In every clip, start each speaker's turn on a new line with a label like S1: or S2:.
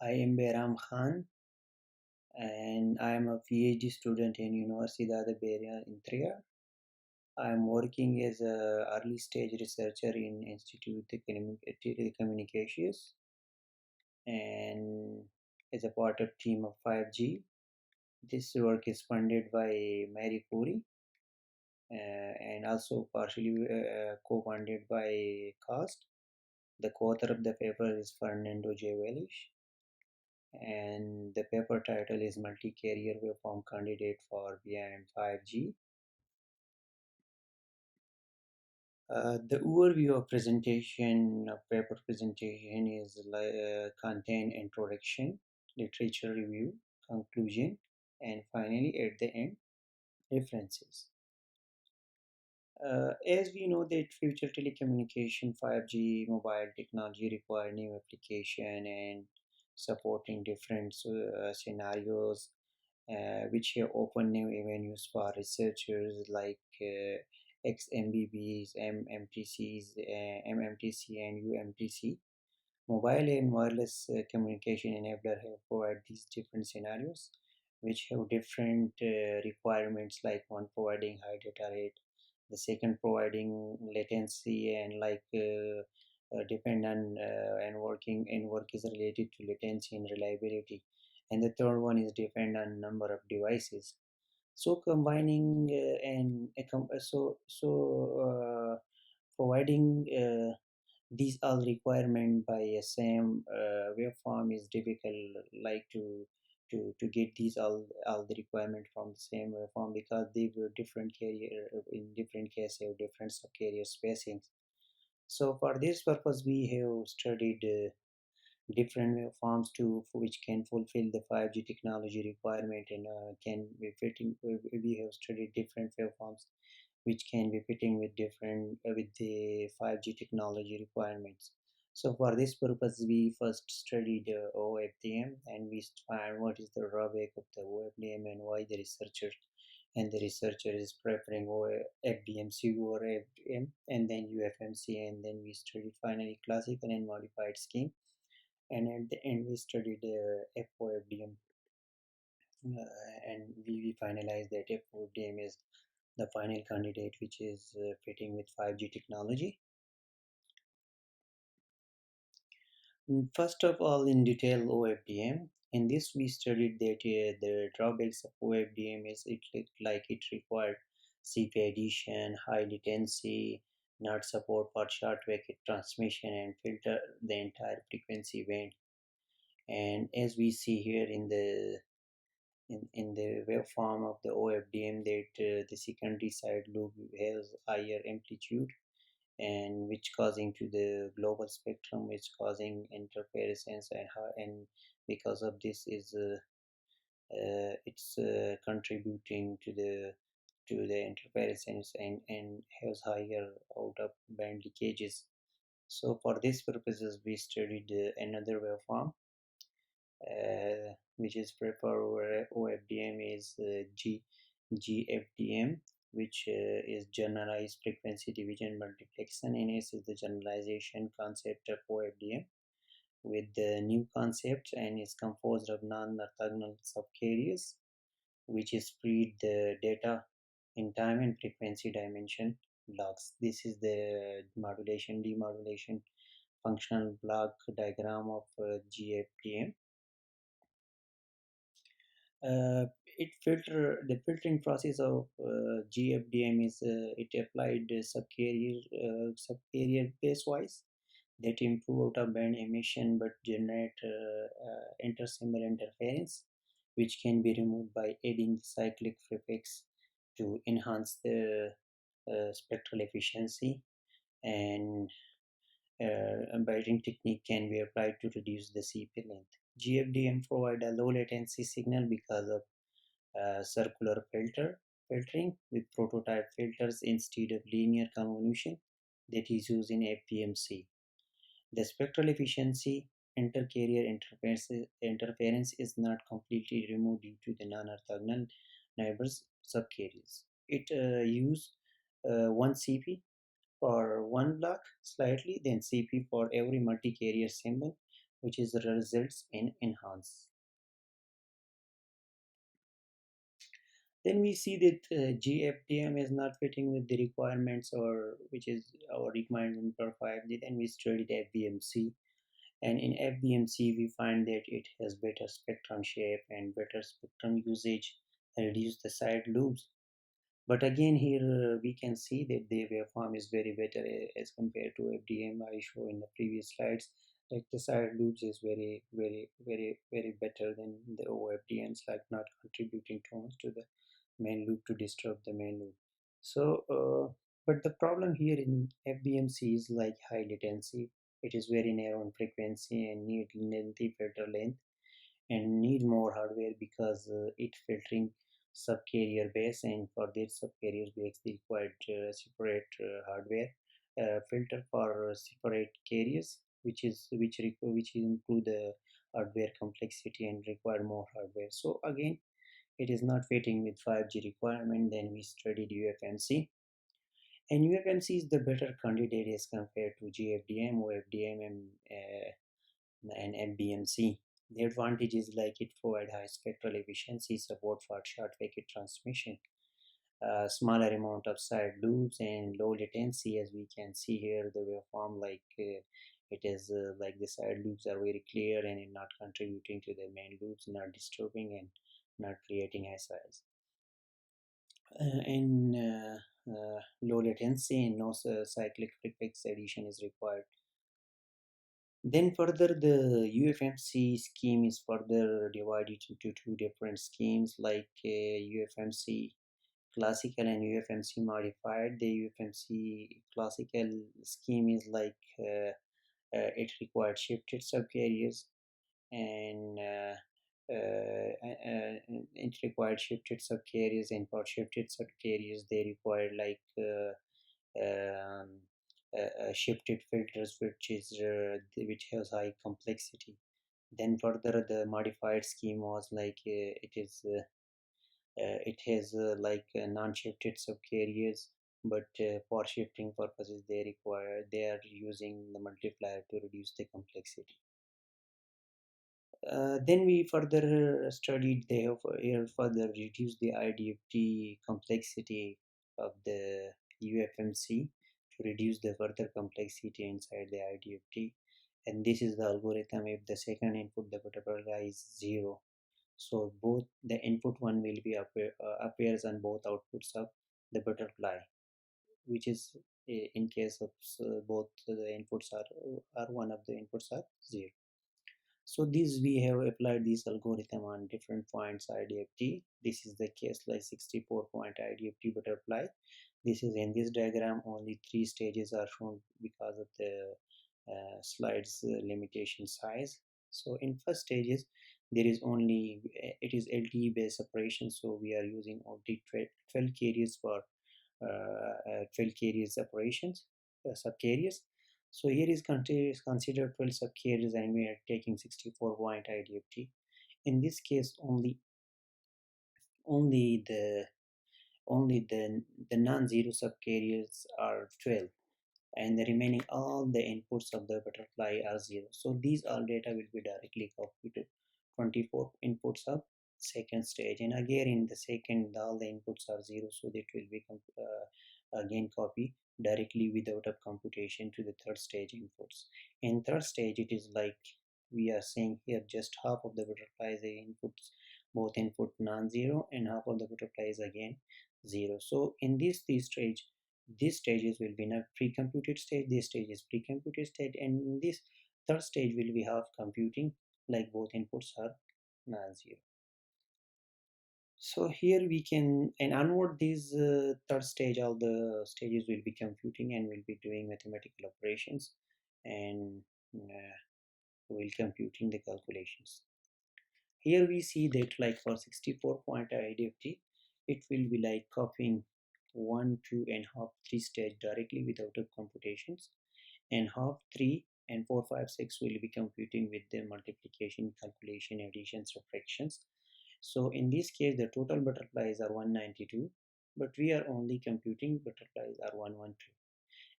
S1: I am Behram Khan and I am a PhD student in Universidad de Beria in Trier. I am working as a early stage researcher in Institute of Telecommunications and as a part of team of 5G. This work is funded by Marie Curie and also partially co-funded by COST. The co-author of the paper is Fernando J. Wellish, and the paper title is Multicarrier Waveform Candidate for Beyond 5G. The overview of presentation, paper presentation is contain introduction, literature review, conclusion, and finally at the end, references. As we know that future telecommunication 5G mobile technology require new application and supporting different scenarios which have opened new avenues for researchers like XMBBs, MMTCs, MMTC and UMTC. Mobile and wireless communication enabler have provided these different scenarios which have different requirements, like one providing high data rate, the second providing latency and depend on and work is related to latency and reliability, and the third one is depend on number of devices. So combining and providing these all requirement by a same waveform is difficult, like to get these all the requirement from the same waveform, because they were different carrier in different cases have different subcarrier spacings. So for this purpose we have studied different waveforms which can fulfill the 5G technology requirement, and can be fitting. We have studied different waveforms which can be fitting with different with the 5G technology requirements. So for this purpose, we first studied OFDM, and we find what is the drawback of the OFDM and why the researcher is preferring FBMC over FDM, and then UFMC, and then we studied finally classical and modified scheme, and at the end we studied F-OFDM, and we finalized that F-OFDM is the final candidate which is fitting with 5G technology. First of all, in detail, OFDM. In this, we studied that the drawbacks of OFDM is it required CP addition, high latency, not support for short packet transmission, and filter the entire frequency band. And as we see here in the waveform of the OFDM, that the secondary side loop has higher amplitude, and which causing to the global spectrum, which causing interferences, and because of this is it's contributing to the interferences, and has higher out of band leakages. So for these purposes we studied another waveform which is preferred over OFDM is GFDM, which is generalized frequency division multiplexing, and this is the generalization concept of OFDM with the new concept, and is composed of non-orthogonal subcarriers which spread the data in time and frequency dimension blocks. This is the modulation demodulation functional block diagram of GFDM. uh, the filtering process of GFDM is it applied subcarrier pairwise that improve out of band emission but generate intersymbol interference, which can be removed by adding the cyclic prefix to enhance the spectral efficiency, and biting technique can be applied to reduce the CP length. GFDM provide a low latency signal because of circular filtering with prototype filters instead of linear convolution that is used in FBMC. The spectral efficiency intercarrier interference is not completely removed due to the non-orthogonal neighbors subcarriers. It use one CP for one block slightly, then CP for every multi-carrier symbol which is results in enhance. Then we see that GFDM is not fitting with the requirements, or which is our requirement for 5G. Then we studied FBMC, and in FBMC we find that it has better spectrum shape and better spectrum usage, reduce the side loops. But again here we can see that the waveform is very better as compared to FDM. I show in the previous slides, like the side loops is very better than the OFDMs, like not contributing too much to the main loop to disturb the main loop. So but the problem here in FBMC is like high latency. It is very narrow in frequency and need lengthy filter length and need more hardware because it filtering subcarrier base, and for this subcarrier base they required separate hardware filter for separate carriers, which improve the hardware complexity and require more hardware. So again it is not fitting with 5G requirement. Then we studied UFMC, and UFMC is the better candidate as compared to GFDM, OFDM, and FBMC. The advantage is like it provides high spectral efficiency, support for short packet transmission, smaller amount of side loops, and low latency. As we can see here, the waveform like it is like the side loops are very clear and not contributing to the main loops, not disturbing and not creating SIs. And low latency and no cyclic prefix addition is required. Then further the UFMC scheme is further divided into two different schemes, like UFMC classical and UFMC modified. The UFMC classical scheme is like it required shifted subcarriers, and it required shifted subcarriers, and for shifted subcarriers they required like um, shifted filters, which has high complexity. Then further the modified scheme was like it has like non-shifted subcarriers, but for shifting purposes they are using the multiplier to reduce the complexity. Then we further studied they have further reduced the IDFT complexity of the UFMC to reduce the further complexity inside the IDFT. And this is the algorithm. If the second input the butterfly is 0, so both the input one will be appears on both outputs of the butterfly, which is in case of both the inputs are one of the inputs are 0. So this we have applied this algorithm on different points IDFT. This is the case like 64 point IDFT butterfly. This is in this diagram only 3 stages are shown because of the slides limitation size. So in first stages there is only it is LTE based separation, so we are using only 12 carriers for 12 carriers operations, subcarriers. So here is considered 12 subcarriers and we are taking 64 point IDFT. In this case only the only the non-zero subcarriers are 12, and the remaining all the inputs of the butterfly are 0. So these all data will be directly copied to 24 inputs of second stage, and again in the second all the inputs are 0, so that will be again copy directly without a computation to the third stage inputs. In third stage it is like we are saying here just half of the butterflies inputs, both input non-zero, and half of the butterflies again 0. So in these stage, these stages will be not pre-computed stage, this stage is pre-computed stage, and this third stage will be half computing, like both inputs are non-zero. So here we can, and onward this third stage, all the stages will be computing and will be doing mathematical operations, and will computing the calculations. Here we see that like for 64 point IDFT, it will be like copying 1, 2, and half 3 stage directly without computations, and half 3 and 4, 5, 6 will be computing with the multiplication, calculation, addition, subtractions. So in this case the total butterflies are 192, but we are only computing butterflies are 112,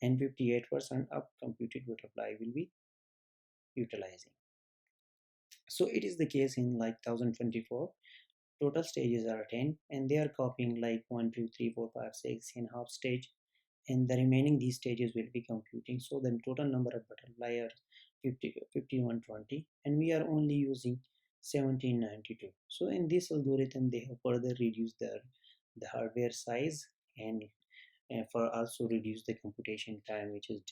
S1: and 58% of computed butterfly will be utilizing. So it is the case in like 1024. Total stages are 10, and they are copying like 1, 2, 3, 4, 5, 6 in half stage, and the remaining these stages will be computing. So the total number of butterfly are 5120, and we are only using 1792. So in this algorithm, they have further reduced the hardware size, and for also reduce the computation time, which is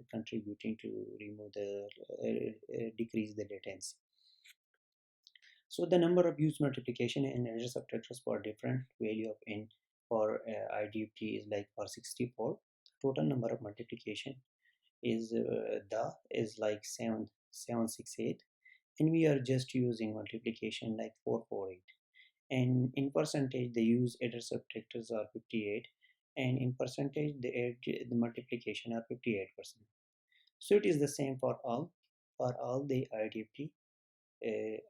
S1: contributing to remove the decrease the latency. So the number of use multiplication and error subtractors for different value of n for IDFT is like for 64. Total number of multiplication is like 768, and we are just using multiplication like 448. And in percentage, the use error subtractors are 58, and in percentage, the multiplication are 58%. So it is the same for all the IDFT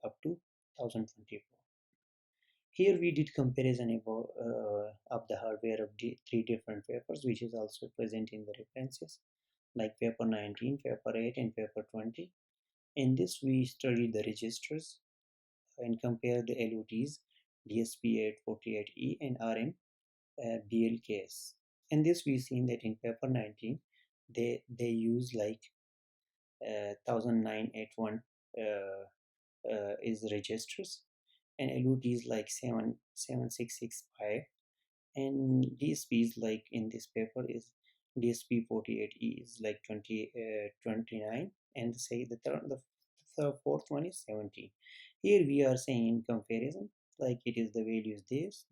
S1: up to 1024. Here we did comparison of the hardware of the three different wafers, which is also present in the references like paper 19, paper 8, and paper 20. In this, we studied the registers and compare the LODs, DSP848E and RM BLKS. In this, we seen that in paper 19, they use like 1981 is registers, and LODs like 7665, and DSPs like in this paper is DSP48E is like 29, and say the fourth one is 17. Here we are saying in comparison, like it is the values this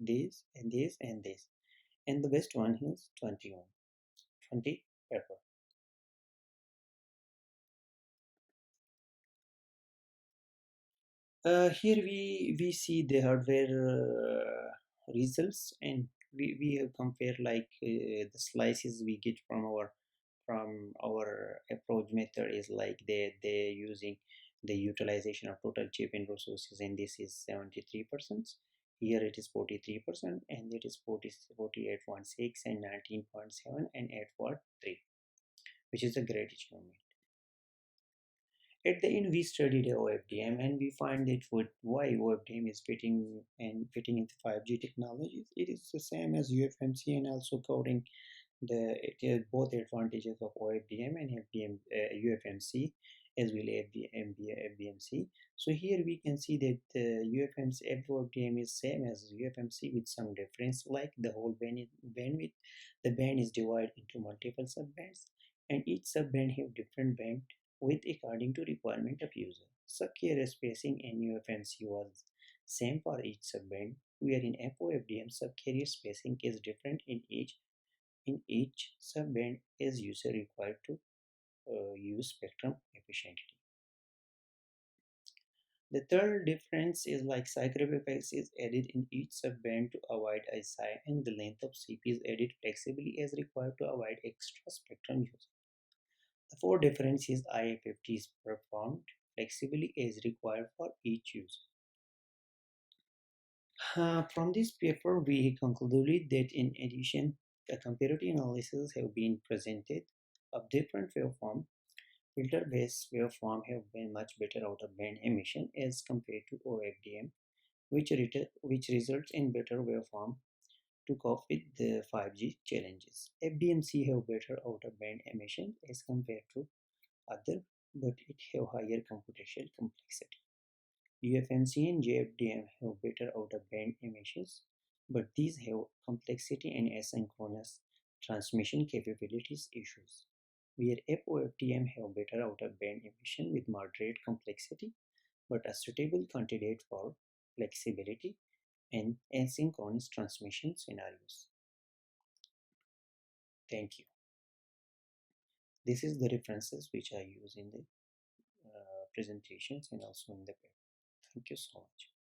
S1: and this and this, and the best one is 20 paper. Here we see the hardware results, and we have compared like the slices we get from our approach method is like they using the utilization of total chip and resources, and this is 73%. Here it is 43%, and it is 48.6 and 19.7 and 8.3, which is a great achievement. At the end, we studied OFDM, and we find that why OFDM is fitting into 5G technologies. It is the same as UFMC, and also covering both advantages of OFDM and UFMC, as well as FBMC. So here we can see that UFMC F-OFDM is same as UFMC with some difference, like the whole bandwidth. The band is divided into multiple subbands, and each subband have different band width according to requirement of user. Subcarrier spacing in UFMC was same for each subband, where in FOFDM subcarrier spacing is different in each subband as user required to use spectrum efficiently. The third difference is like cyclopax is added in each subband to avoid ISI, and the length of CP is added flexibly as required to avoid extra spectrum use. The fourth difference is IFFT is performed flexibly as required for each user. From this paper, we concluded that in addition, the comparative analysis have been presented of different waveform. Filter-based waveform have been much better out of band emission as compared to OFDM, which results in better waveform to cope with the 5G challenges. FBMC have better out of band emission as compared to other, but it have higher computational complexity. UFMC and GFDM have better out-of-band emissions, but these have complexity and asynchronous transmission capabilities issues, where FOFDM have better out-of-band emission with moderate complexity, but a suitable candidate for flexibility and asynchronous transmission scenarios. Thank you. This is the references which I use in the presentations and also in the paper. Thank you so much.